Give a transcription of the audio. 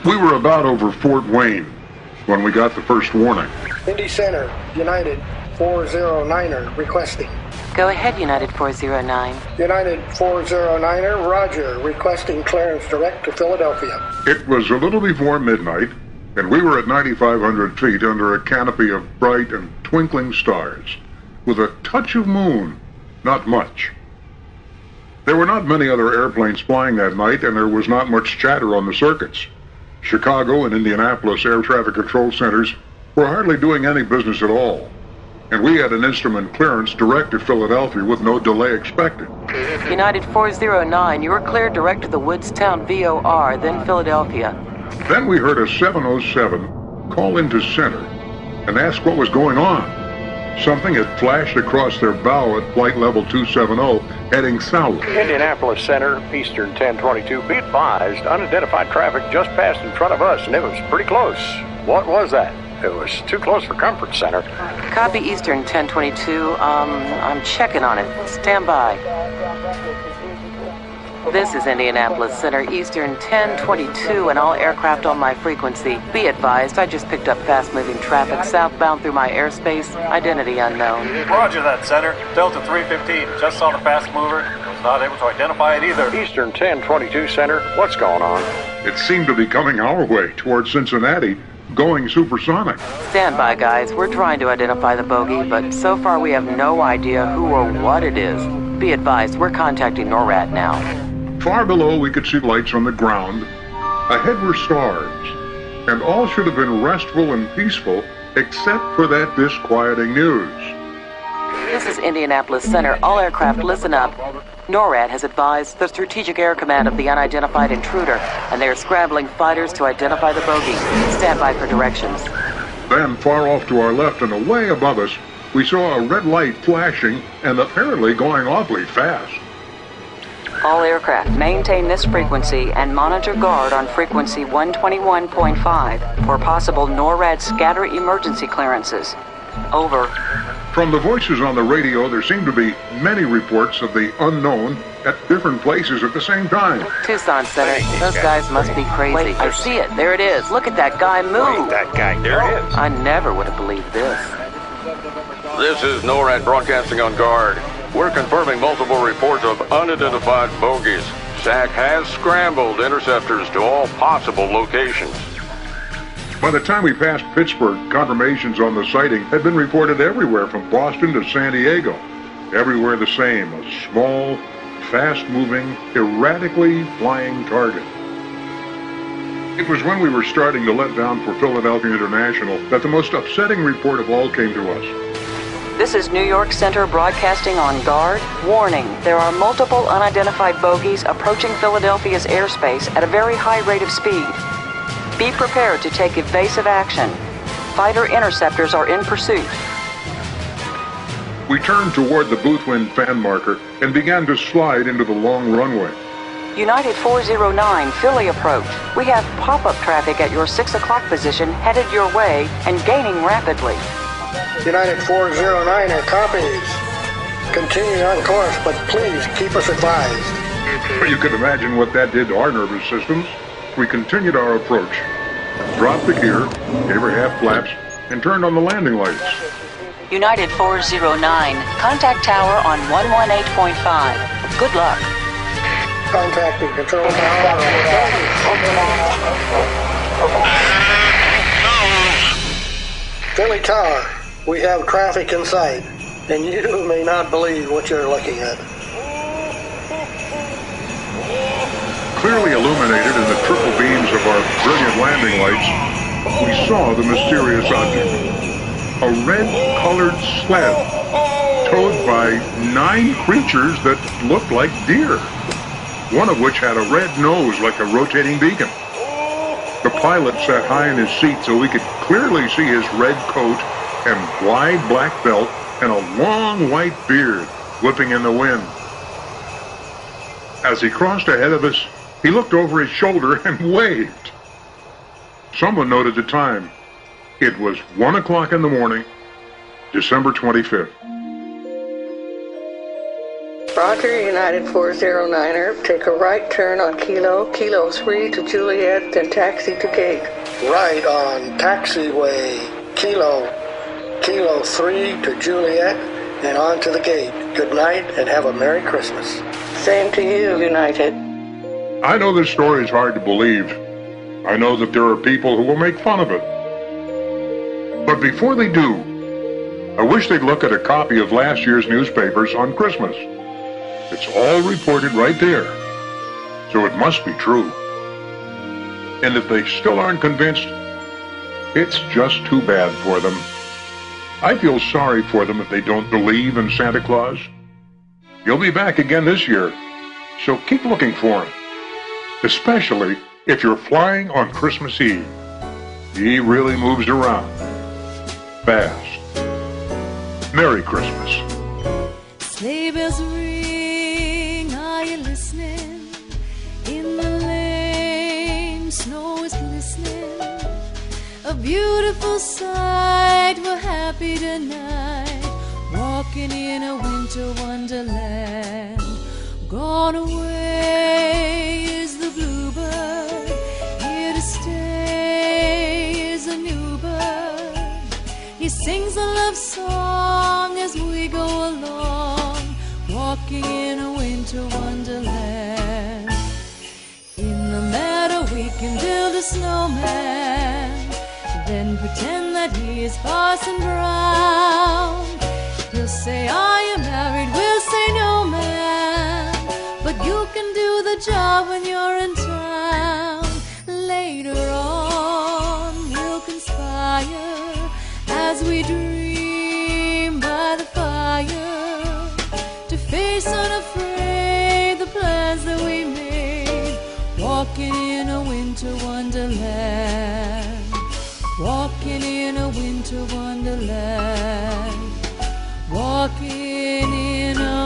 We were about over Fort Wayne when we got the first warning. Indy Center, United 409er requesting. Go ahead, United 409. United 409er, roger, requesting clearance direct to Philadelphia. It was a little before midnight, and we were at 9,500 feet under a canopy of bright and twinkling stars, with a touch of moon, not much. There were not many other airplanes flying that night, and there was not much chatter on the circuits. Chicago and Indianapolis air traffic control centers were hardly doing any business at all, and we had an instrument clearance direct to Philadelphia with no delay expected. United 409, you were cleared direct to the Woodstown VOR, then Philadelphia. Then we heard a 707 call into center and ask what was going on. Something had flashed across their bow at flight level 270, heading south. Indianapolis Center, Eastern 1022. Be advised, unidentified traffic just passed in front of us, and it was pretty close. What was that? It was too close for comfort, Center. Copy Eastern 1022. I'm checking on it. Stand by. This is Indianapolis Center, Eastern 1022, and all aircraft on my frequency. Be advised, I just picked up fast-moving traffic southbound through my airspace. Identity unknown. Roger that, Center. Delta 315. Just saw the fast mover. Was not able to identify it either. Eastern 1022, Center. What's going on? It seemed to be coming our way, towards Cincinnati, going supersonic. Stand by, guys. We're trying to identify the bogey, but so far we have no idea who or what it is. Be advised, we're contacting NORAD now. Far below, we could see lights on the ground. Ahead were stars, and all should have been restful and peaceful, except for that disquieting news. This is Indianapolis Center. All aircraft, listen up. NORAD has advised the Strategic Air Command of the unidentified intruder, and they are scrambling fighters to identify the bogey. Stand by for directions. Then, far off to our left and away above us, we saw a red light flashing and apparently going awfully fast. All aircraft, maintain this frequency and monitor guard on frequency 121.5 for possible NORAD scatter emergency clearances. Over. From the voices on the radio, there seemed to be many reports of the unknown at different places at the same time. Tucson Center, those guys must be crazy. Wait, I see it. There it is. Look at that guy move. That guy, there it is. I never would have believed this. This is NORAD broadcasting on guard. We're confirming multiple reports of unidentified bogies. SAC has scrambled interceptors to all possible locations. By the time we passed Pittsburgh, confirmations on the sighting had been reported everywhere from Boston to San Diego. Everywhere the same, a small, fast-moving, erratically flying target. It was when we were starting to let down for Philadelphia International that the most upsetting report of all came to us. This is New York Center broadcasting on guard. Warning, there are multiple unidentified bogies approaching Philadelphia's airspace at a very high rate of speed. Be prepared to take evasive action. Fighter interceptors are in pursuit. We turned toward the Boothwind fan marker and began to slide into the long runway. United 409, Philly approach. We have pop-up traffic at your 6 o'clock position headed your way and gaining rapidly. United 409er copies. Continue on course, but please keep us advised. You can imagine what that did to our nervous systems. We continued our approach, dropped the gear, gave her half flaps, and turned on the landing lights. United 409, contact tower on 118.5. Good luck. Contacting control tower. Philly Tower, we have traffic in sight, and you may not believe what you're looking at. Clearly illuminated in the triple beams of our brilliant landing lights, we saw the mysterious object. A red-colored sled, towed by 9 creatures that looked like deer, one of which had a red nose like a rotating beacon. The pilot sat high in his seat so we could clearly see his red coat and wide black belt and a long white beard whipping in the wind. As he crossed ahead of us, he looked over his shoulder and waved. Someone noted the time. It was 1 o'clock in the morning, December 25th. Roger, United 409er. Take a right turn on Kilo 3 to Juliet, then taxi to gate. Right on taxiway, Kilo 3 to Juliet, and on to the gate. Good night, and have a Merry Christmas. Same to you, United. I know this story is hard to believe. I know that there are people who will make fun of it. But before they do, I wish they'd look at a copy of last year's newspapers on Christmas. It's all reported right there, so it must be true. And if they still aren't convinced, it's just too bad for them. I feel sorry for them if they don't believe in Santa Claus. He'll be back again this year, so keep looking for him, especially if you're flying on Christmas Eve. He really moves around fast. Merry Christmas. Sleigh bells ring, are you listening? In the lane, snow is glistening. A beautiful sight, we're happy tonight, walking in a winter wonderland. Gone away is the bluebird, here to stay is a new bird. He sings a love song as we go along, walking in a winter wonderland. In the meadow we can build a snowman, then pretend that he is Parson Brown. He'll say, are you married? We'll say, no, man, but you can do the job when you're in town. Later on we'll conspire as we dream by the fire, to face unafraid the plans that we made, walking in a winter wonderland, walking in a winter wonderland, walking in a